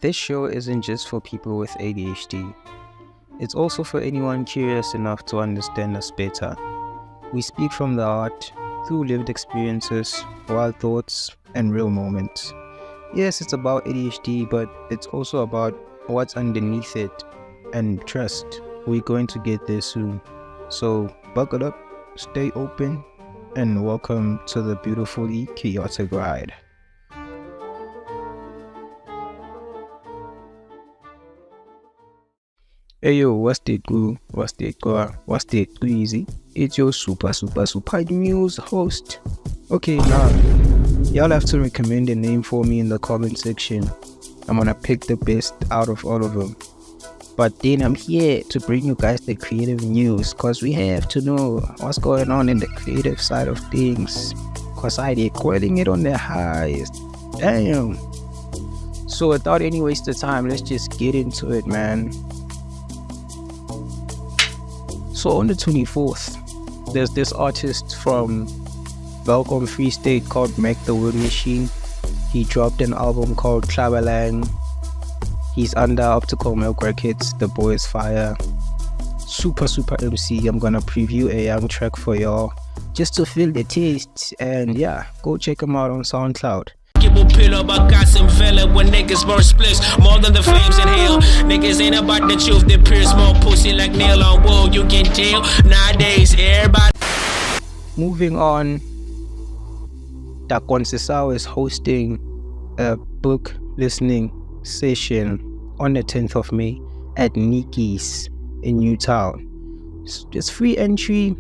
This show isn't just for people with ADHD. It's also for anyone curious enough to understand us better. We speak from the heart, through lived experiences, wild thoughts, and real moments. Yes, it's about ADHD, but it's also about what's underneath it. And trust, we're going to get there soon. So buckle up, stay open, and welcome to the beautifully chaotic ride. Hey yo, what's the glue? What's the go? What's the easy? It's your super news host. Okay, now y'all have to recommend a name for me in the comment section. I'm gonna pick the best out of all of them. But then I'm here to bring you guys the creative news, cause we have to know what's going on in the creative side of things. Cause they're quoting it on their highest. Damn. So without any waste of time, let's just get into it, man. So on the 24th, there's this artist from Welcome Free State called Mac the Word Machine. He dropped an album called Klabalang. He's under Optical Milk Records. The boy is fire. Super MC. I'm gonna preview a young track for y'all just to feel the taste. And yeah, go check him out on SoundCloud. Pull up, I got some fella when niggas burn splits more than the flames in hell. Niggas ain't about the truth, they pierce more pussy like nail on wool. You can tell nowadays, everybody. Moving on, Dakwan Sesao is hosting a book listening session on the 10th of May at Nikki's in Newtown. It's free entry,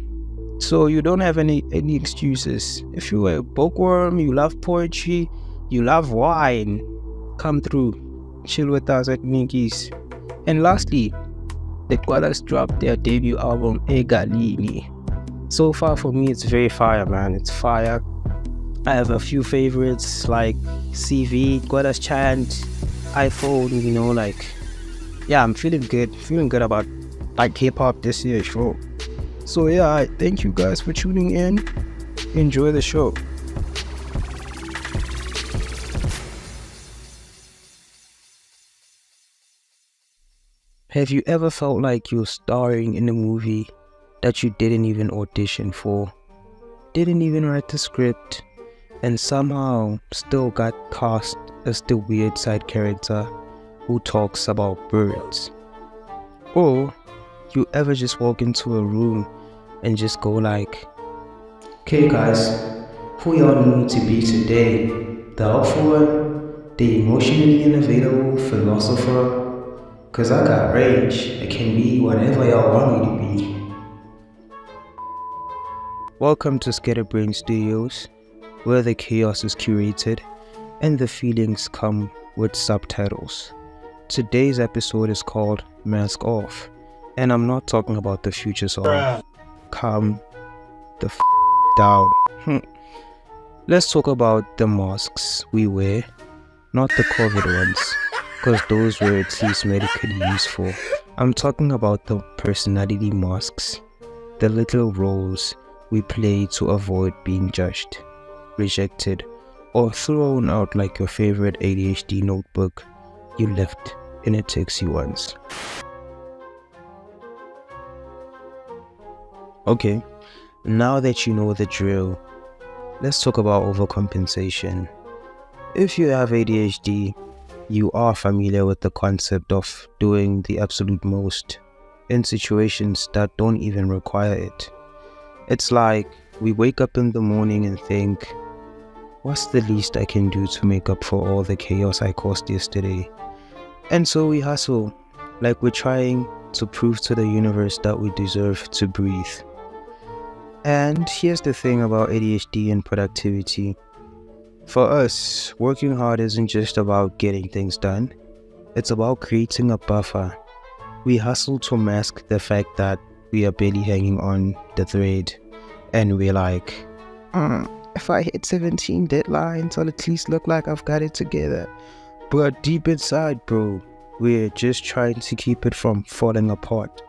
so you don't have any excuses. If you're a bookworm, you love poetry, you love wine, come through, chill with us at Nikki's. And lastly, the Kwalas dropped their debut album Egalini. So far for me, it's very fire, man. It's fire. I have a few favorites like CV, Kwalas Chant, iPhone, yeah, I'm feeling good about like hip-hop this year, sure. So yeah, thank you guys for tuning in. Enjoy the show. Have you ever felt like you're starring in a movie that you didn't even audition for, didn't even write the script, and somehow still got cast as the weird side character who talks about birds? Or you ever just walk into a room and just go like, okay guys, who y'all need me to be today? The helpful one? The emotionally unavailable philosopher? Cause I got range, it can be whatever y'all want me to be. Welcome to Scatterbrain Studios, where the chaos is curated and the feelings come with subtitles. Today's episode is called Mask Off, and I'm not talking about the future song. Calm the down. Let's talk about the masks we wear, not the COVID ones, because those were at least medically useful. I'm talking about the personality masks, the little roles we play to avoid being judged, rejected, or thrown out like your favorite ADHD notebook you left in a taxi once. Okay, now that you know the drill, let's talk about overcompensation. If you have ADHD, you are familiar with the concept of doing the absolute most in situations that don't even require it. It's like we wake up in the morning and think, what's the least I can do to make up for all the chaos I caused yesterday? And so we hustle, like we're trying to prove to the universe that we deserve to breathe. And here's the thing about ADHD and productivity. For us, working hard isn't just about getting things done. It's about creating a buffer. We hustle to mask the fact that we are barely hanging on the thread. And we're like, if I hit 17 deadlines, I'll at least look like I've got it together. But deep inside, bro, we're just trying to keep it from falling apart.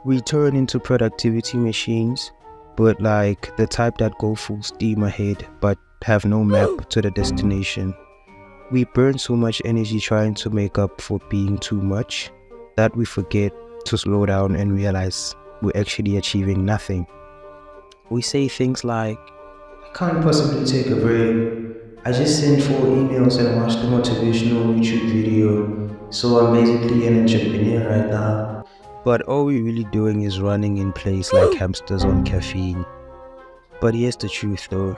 We turn into productivity machines, but like the type that go full steam ahead but have no map to the destination. We burn so much energy trying to make up for being too much that we forget to slow down and realize we're actually achieving nothing. We say things like, I can't possibly take a break. I just sent 4 emails and watched a motivational YouTube video, so I'm basically an entrepreneur right now. But all we're really doing is running in place like hamsters on caffeine. But here's the truth though,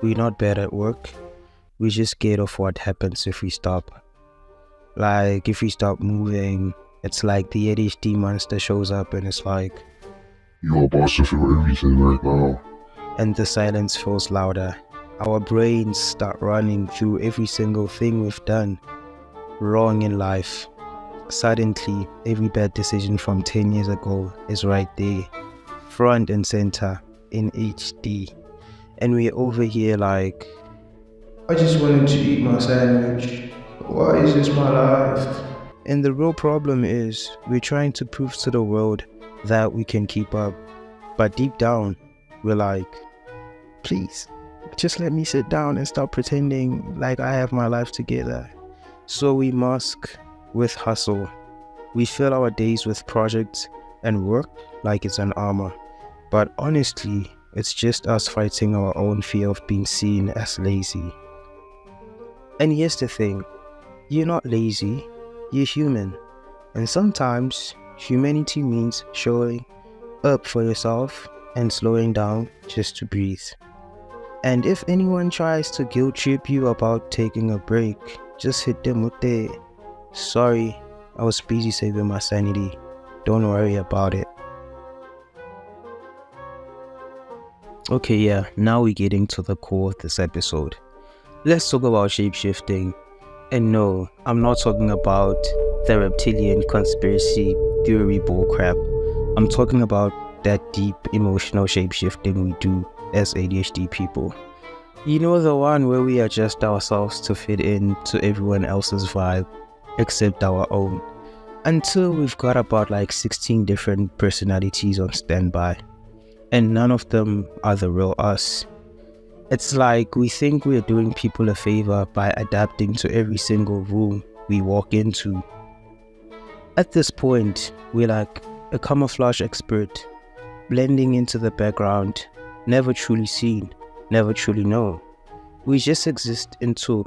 we're not bad at work, we're just scared of what happens if we stop. Like, if we stop moving, it's like the ADHD monster shows up and it's like, you're about to feel everything right now. And the silence feels louder. Our brains start running through every single thing we've done wrong in life. Suddenly, every bad decision from 10 years ago is right there, front and center, in HD. And we're over here like, I just wanted to eat my sandwich. Why is this my life? And the real problem is, we're trying to prove to the world that we can keep up. But deep down, we're like, please, just let me sit down and stop pretending like I have my life together. So we mask with hustle. We fill our days with projects and work like it's an armor. But honestly, it's just us fighting our own fear of being seen as lazy. And here's the thing, you're not lazy, you're human. And sometimes humanity means showing up for yourself and slowing down just to breathe. And if anyone tries to guilt trip you about taking a break, just hit them with the, sorry, I was busy saving my sanity. Don't worry about it. Okay, yeah, now we're getting to the core of this episode. Let's talk about shapeshifting. And no, I'm not talking about the reptilian conspiracy theory bullcrap. I'm talking about that deep emotional shapeshifting we do as ADHD people. You know, the one where we adjust ourselves to fit into everyone else's vibe except our own, until we've got about like 16 different personalities on standby, and none of them are the real us. It's like we think we're doing people a favor by adapting to every single room we walk into. At this point, we're like a camouflage expert, blending into the background, never truly seen, never truly known. We just exist into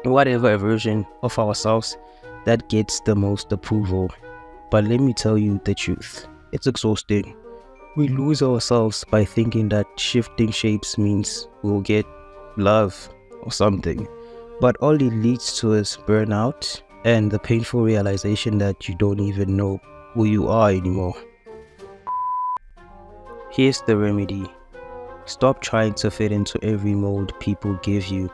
whatever version of ourselves that gets the most approval. But let me tell you the truth, it's exhausting. We lose ourselves by thinking that shifting shapes means we'll get love or something. But all it leads to is burnout and the painful realization that you don't even know who you are anymore. Here's the remedy. Stop trying to fit into every mold people give you.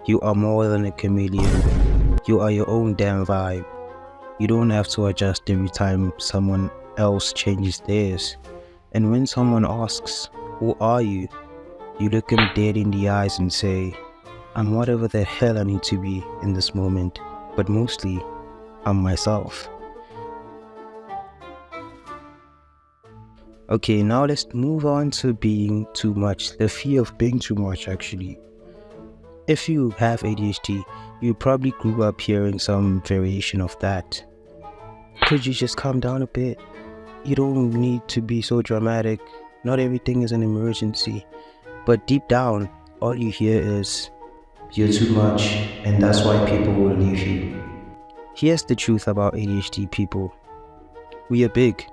You are more than a chameleon. You are your own damn vibe. You don't have to adjust every time someone else changes theirs. And when someone asks, who are you? You look them dead in the eyes and say, I'm whatever the hell I need to be in this moment, but mostly, I'm myself. Okay, now let's move on to being too much, the fear of being too much actually. If you have ADHD, you probably grew up hearing some variation of that. Could you just calm down a bit? You don't need to be so dramatic. Not everything is an emergency. But deep down, all you hear is, you're too much, and that's why people will leave you. Here's the truth about ADHD people. We are big.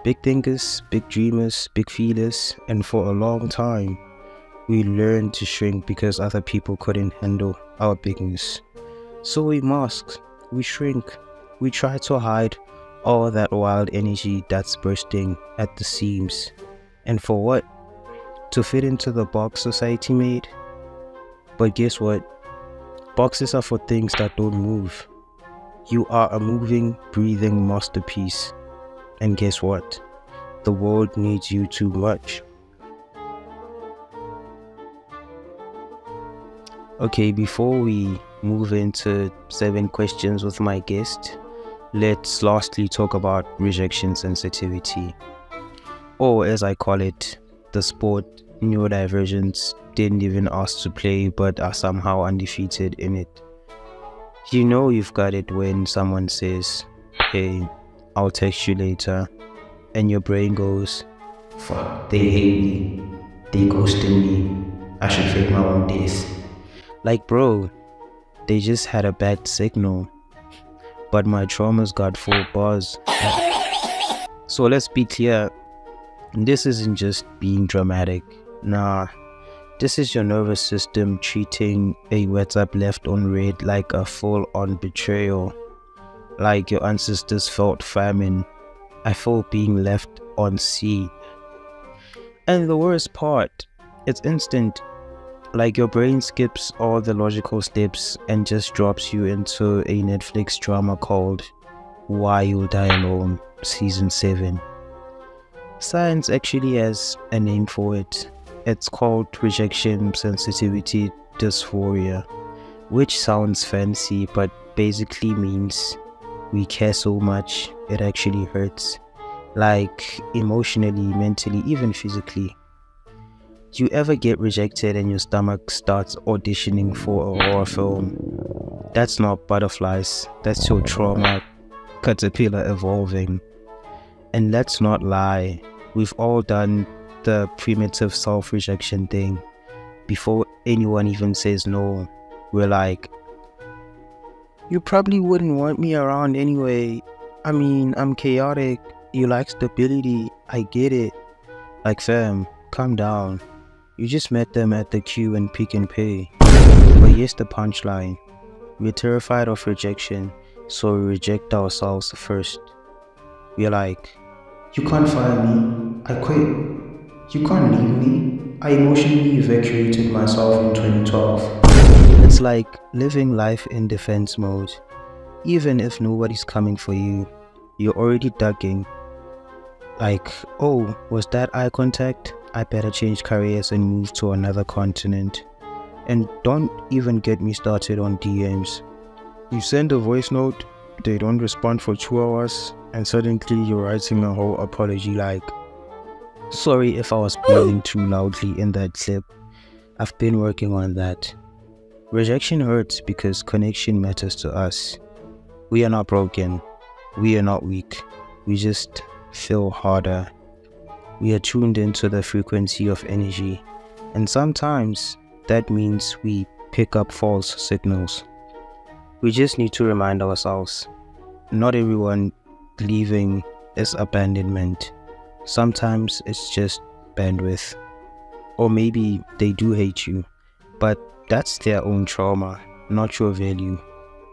Big thinkers, big dreamers, big feelers, and for a long time, we learned to shrink because other people couldn't handle our bigness. So we mask, we shrink, we try to hide all that wild energy that's bursting at the seams. And for what? To fit into the box society made? But guess what? Boxes are for things that don't move. You are a moving, breathing masterpiece. And guess what? The world needs you too much. Okay, before we move into 7 questions with my guest, let's lastly talk about rejection sensitivity, or as I call it, the sport neurodivergents didn't even ask to play but are somehow undefeated in it. You know you've got it when someone says, "Hey, I'll text you later," and your brain goes, "Fuck, they hate me. They ghosted me. I should fake my own death." Like, bro, they just had a bad signal, but my trauma's got full bars. So let's be clear, this isn't just being dramatic. Nah, this is your nervous system treating a WhatsApp left unread like a full-on betrayal. Like your ancestors felt famine, I felt being left on sea. And the worst part, it's instant. Like your brain skips all the logical steps and just drops you into a Netflix drama called Why You'll Die Alone Season 7. Science actually has a name for it. It's called rejection sensitivity dysphoria, which sounds fancy but basically means we care so much it actually hurts. Like emotionally, mentally, even physically. You ever get rejected and your stomach starts auditioning for a horror film? That's not butterflies, that's your trauma caterpillar evolving. And let's not lie, we've all done the primitive self-rejection thing. Before anyone even says no, we're like, "You probably wouldn't want me around anyway. I mean, I'm chaotic. You like stability. I get it." Like, fam, calm down. You just met them at the queue and Pick and Pay. But here's the punchline. We're terrified of rejection, so we reject ourselves first. We're like, "You can't fire me. I quit. You can't leave me. I emotionally evacuated myself in 2012. It's like living life in defense mode. Even if nobody's coming for you, you're already ducking. Like, oh, was that eye contact? I better change careers and move to another continent. And don't even get me started on DMs. You send a voice note, they don't respond for 2 hours, and suddenly you're writing a whole apology like, "Sorry if I was breathing too loudly in that clip. I've been working on that." Rejection hurts because connection matters to us. We are not broken. We are not weak. We just feel harder. We are tuned into the frequency of energy. And sometimes that means we pick up false signals. We just need to remind ourselves, not everyone leaving is abandonment. Sometimes it's just bandwidth. Or maybe they do hate you, but that's their own trauma, not your value.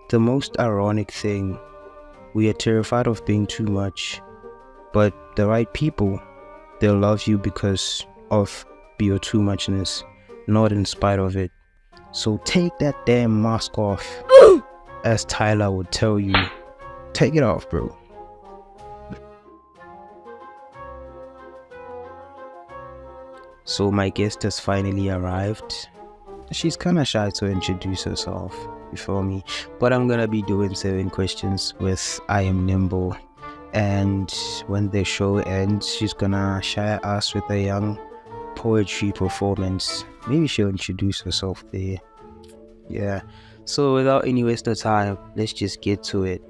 The most ironic thing, we are terrified of being too much, but the right people, they'll love you because of your too muchness, not in spite of it. So take that damn mask off. As Tyler would tell you, take it off, bro. So my guest has finally arrived. She's kinda shy to introduce herself, you feel me? But I'm gonna be doing 7 questions with AM NIMBLE. And when the show ends, she's gonna share us with a young poetry performance. Maybe she'll introduce herself there. Yeah. So without any waste of time, let's just get to it.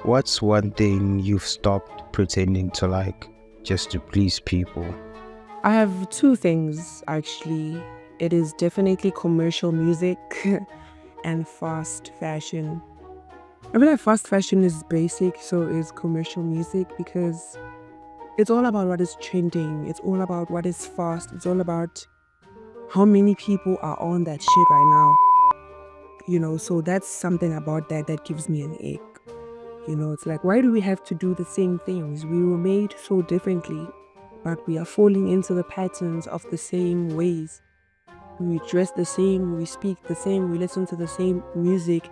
What's one thing you've stopped pretending to like just to please people? I have 2 things actually. It is definitely commercial music and fast fashion. I feel like fast fashion is basic, so is commercial music, because it's all about what is trending. It's all about what is fast. It's all about how many people are on that shit right now. So that's something about that gives me an ache. It's like, why do we have to do the same things? We were made so differently, but we are falling into the patterns of the same ways. We dress the same, we speak the same, we listen to the same music.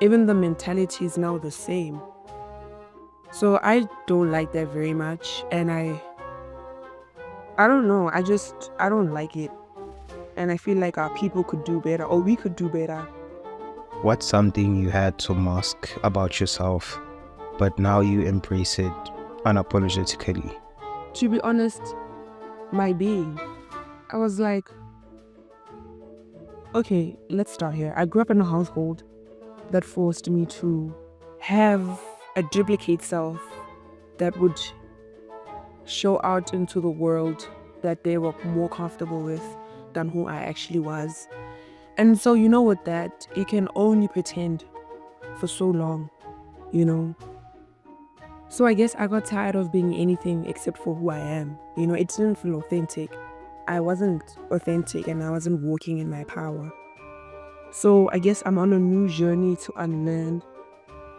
Even the mentality is now the same. So I don't like that very much, and I don't know, I don't like it. And I feel like our people could do better, or we could do better. What's something you had to mask about yourself, but now you embrace it unapologetically? To be honest, my being. I was like, Okay, let's start here. I grew up in a household that forced me to have a duplicate self that would show out into the world that they were more comfortable with than who I actually was. And so, with that, you can only pretend for so long, you know. So I guess I got tired of being anything except for who I am. It didn't feel authentic. I wasn't authentic and I wasn't walking in my power. So I guess I'm on a new journey to unlearn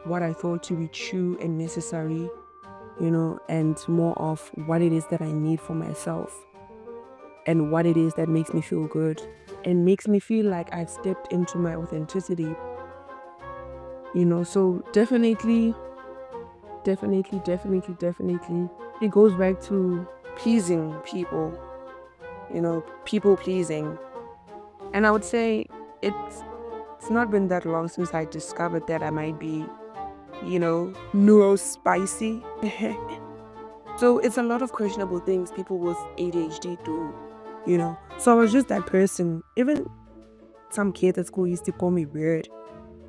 what I thought to be true and necessary, and more of what it is that I need for myself and what it is that makes me feel good and makes me feel like I've stepped into my authenticity. So definitely, it goes back to pleasing people, people pleasing. And I would say it's not been that long since I discovered that I might be, neurospicy. So it's a lot of questionable things people with ADHD do, So I was just that person. Even some kids at school used to call me weird.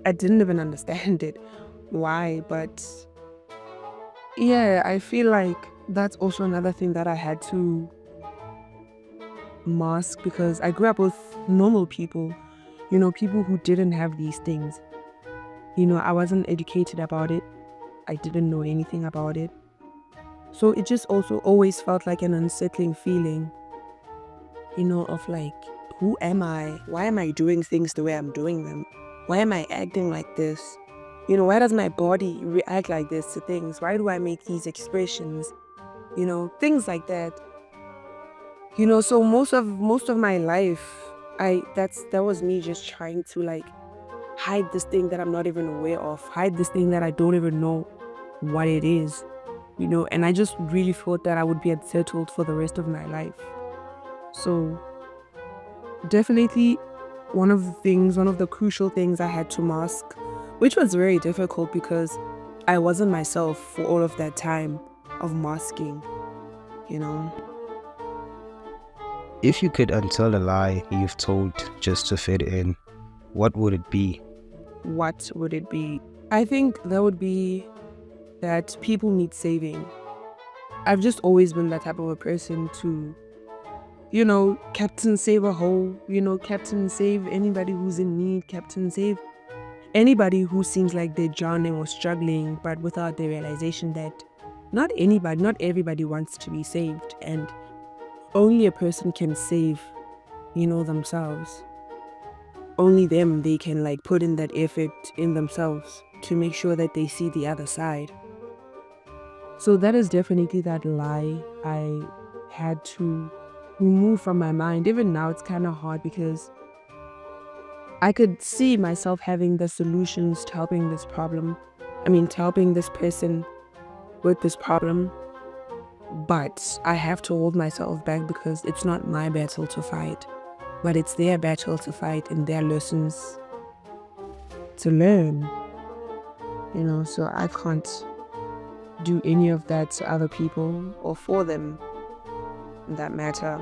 I didn't even understand it. Why? But yeah, I feel like that's also another thing that I had to mask because I grew up with normal people, people who didn't have these things. I wasn't educated about it. I didn't know anything about it. So it just also always felt like an unsettling feeling, of like, who am I? Why am I doing things the way I'm doing them? Why am I acting like this? Why does my body react like this to things? Why do I make these expressions? Things like that. So most of my life, that was me just trying to like hide this thing that I'm not even aware of, hide this thing that I don't even know what it is, and I just really thought that I would be unsettled for the rest of my life. So definitely one of the crucial things I had to mask, which was very difficult because I wasn't myself for all of that time of masking, If you could untell a lie you've told just to fit in, what would it be? What would it be? I think that would be that people need saving. I've just always been that type of a person to, Captain Save a Hole, Captain Save anybody who's in need, Captain Save anybody who seems like they're drowning or struggling, but without the realization that not everybody wants to be saved, and only a person can save, themselves. Only them, they can like put in that effort in themselves to make sure that they see the other side. So that is definitely that lie I had to remove from my mind. Even now it's kind of hard because I could see myself having the solutions to helping this problem. To helping this person with this problem. But I have to hold myself back because it's not my battle to fight, but it's their battle to fight and their lessons to learn. So I can't do any of that to other people or for them in that matter.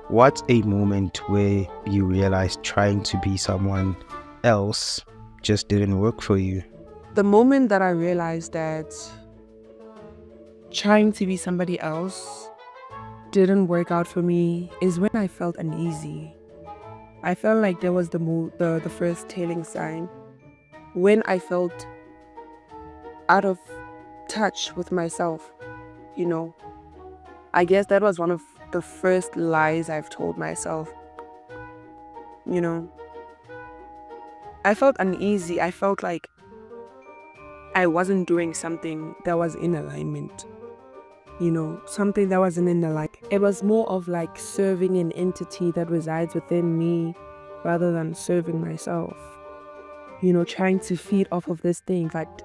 What's a moment where you realized trying to be someone else just didn't work for you? The moment that I realized that trying to be somebody else didn't work out for me is when I felt uneasy. I felt like there was the first telling sign when I felt out of touch with myself. I guess that was one of the first lies I've told myself. I felt uneasy. I felt like I wasn't doing something that was in alignment. Something that wasn't in alignment. It was more of like serving an entity that resides within me rather than serving myself. Trying to feed off of this thing, but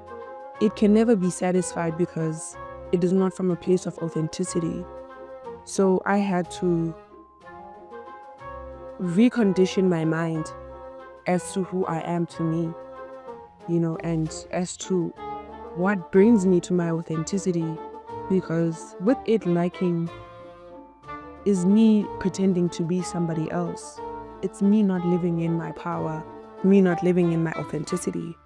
it can never be satisfied because it is not from a place of authenticity. So I had to recondition my mind as to who I am to me, and as to what brings me to my authenticity, because with it lacking is me pretending to be somebody else, it's me not living in my power, me not living in my authenticity,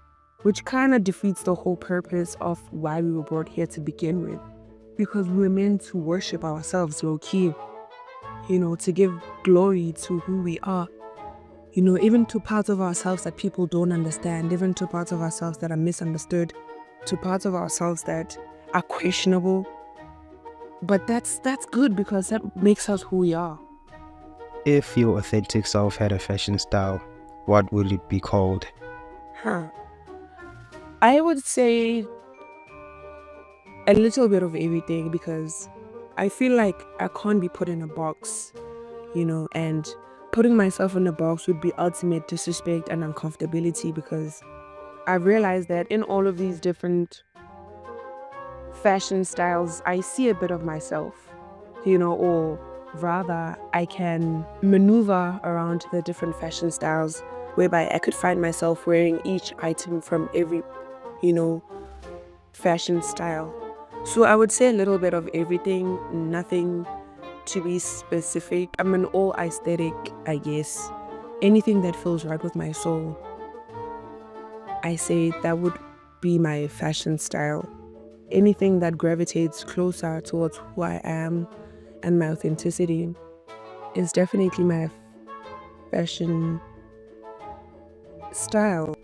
which kind of defeats the whole purpose of why we were brought here to begin with. Because we're meant to worship ourselves low-key, to give glory to who we are. Even to parts of ourselves that people don't understand, even to parts of ourselves that are misunderstood, to parts of ourselves that are questionable. But that's good because that makes us who we are. If your authentic self had a fashion style, what would it be called? I would say a little bit of everything, because I feel like I can't be put in a box, and putting myself in a box would be ultimate disrespect and uncomfortability, because I've realized that in all of these different fashion styles, I see a bit of myself, or rather I can maneuver around the different fashion styles whereby I could find myself wearing each item from every, fashion style. So I would say a little bit of everything, nothing to be specific. I'm an all aesthetic, I guess. Anything that feels right with my soul, I say that would be my fashion style. Anything that gravitates closer towards who I am and my authenticity is definitely my fashion style.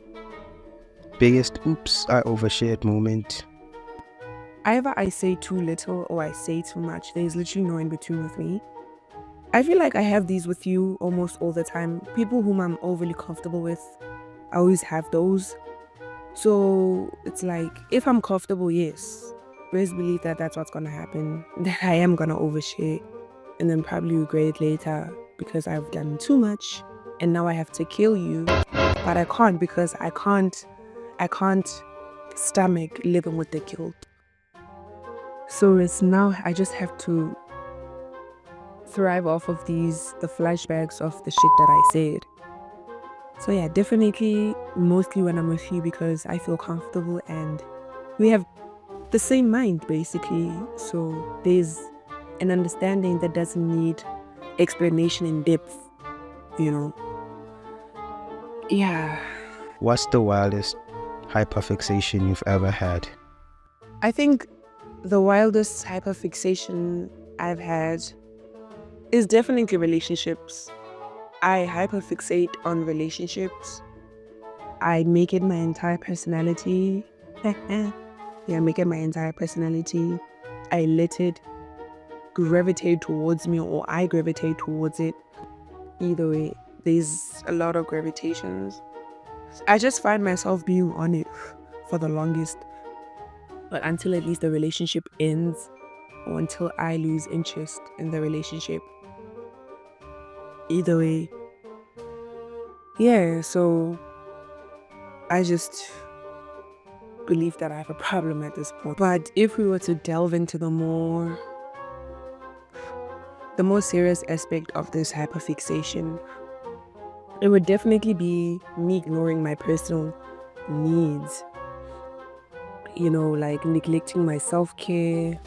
Biggest oops, I overshared moment. Either I say too little or I say too much. There's literally no in between with me. I feel like I have these with you almost all the time. People whom I'm overly comfortable with, I always have those. So it's like, if I'm comfortable, yes, best believe that that's what's gonna happen. That I am gonna overshare and then probably regret it later because I've done too much and now I have to kill you. But I can't, because I can't stomach living with the guilt. So it's now I just have to thrive off of the flashbacks of the shit that I said. So yeah, definitely mostly when I'm with you, because I feel comfortable and we have the same mind basically. So there's an understanding that doesn't need explanation in depth, Yeah. What's the wildest hyperfixation you've ever had? I think the wildest hyperfixation I've had is definitely relationships. I hyperfixate on relationships. I make it my entire personality. Make it my entire personality. I let it gravitate towards me, or I gravitate towards it. Either way, there's a lot of gravitations. I just find myself being on it for the longest. But until at least the relationship ends, or until I lose interest in the relationship. Either way. Yeah, so I just believe that I have a problem at this point. But if we were to delve into the more serious aspect of this hyperfixation, it would definitely be me ignoring my personal needs. Like neglecting my self-care,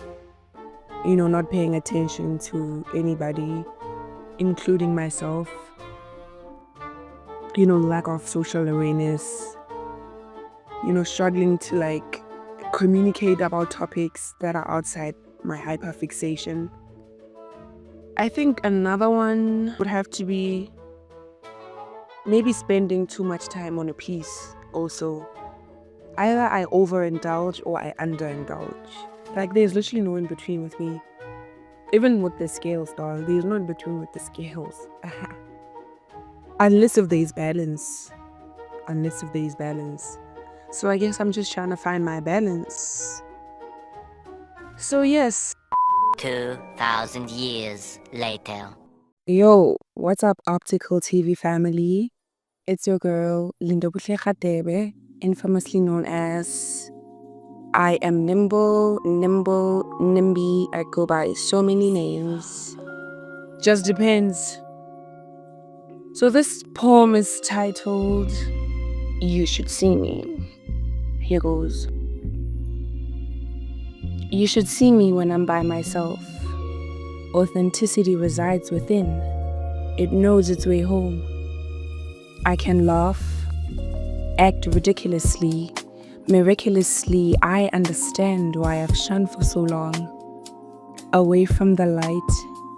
not paying attention to anybody, including myself, lack of social awareness, struggling to communicate about topics that are outside my hyperfixation. I think another one would have to be maybe spending too much time on a piece also. Either I overindulge or I underindulge. There's literally no in between with me. Even with the scales, dog, there's no in between with the scales. Unless if there's balance. So I guess I'm just trying to find my balance. So yes. 2,000 years later. Yo, what's up, Optical TV family? It's your girl, Lindobuhle Khatebe, infamously known as I Am Nimble, Nimby. I go by so many names. Just depends. So this poem is titled, You Should See Me. Here goes. You should see me when I'm by myself. Authenticity resides within. It knows its way home. I can laugh, act ridiculously, miraculously. I understand why I've shunned for so long. Away from the light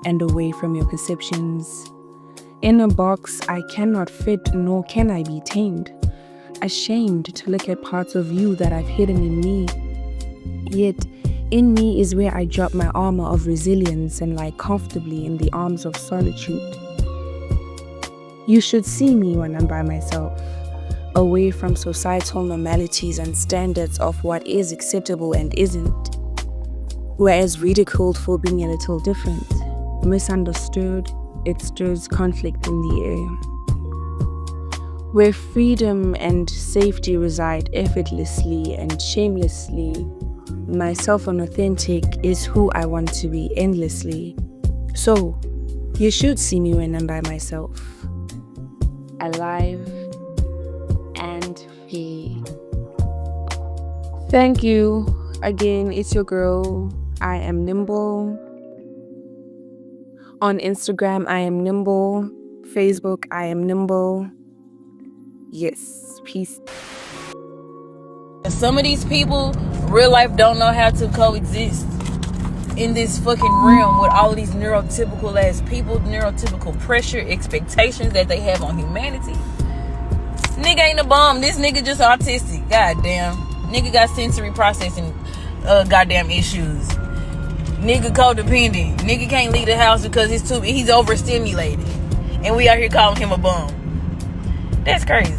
and away from your perceptions. In a box I cannot fit, nor can I be tamed. Ashamed to look at parts of you that I've hidden in me. Yet, in me is where I drop my armor of resilience and lie comfortably in the arms of solitude. You should see me when I'm by myself, away from societal normalities and standards of what is acceptable and isn't. Whereas ridiculed for being a little different, misunderstood, it stirs conflict in the air. Where freedom and safety reside effortlessly and shamelessly, myself and authentic is who I want to be endlessly. So, you should see me when I'm by myself, alive and free. Thank you. Again, it's your girl, I Am Nimble. On Instagram, I Am Nimble. Facebook, I Am Nimble. Yes, peace. Some of these people, real life, don't know how to coexist in this fucking realm with all of these neurotypical ass people, neurotypical pressure, expectations that they have on humanity. Nigga ain't a bum. This nigga just autistic. Goddamn. Nigga got sensory processing goddamn issues. Nigga codependent. Nigga can't leave the house because he's overstimulated. And we out here calling him a bum. That's crazy.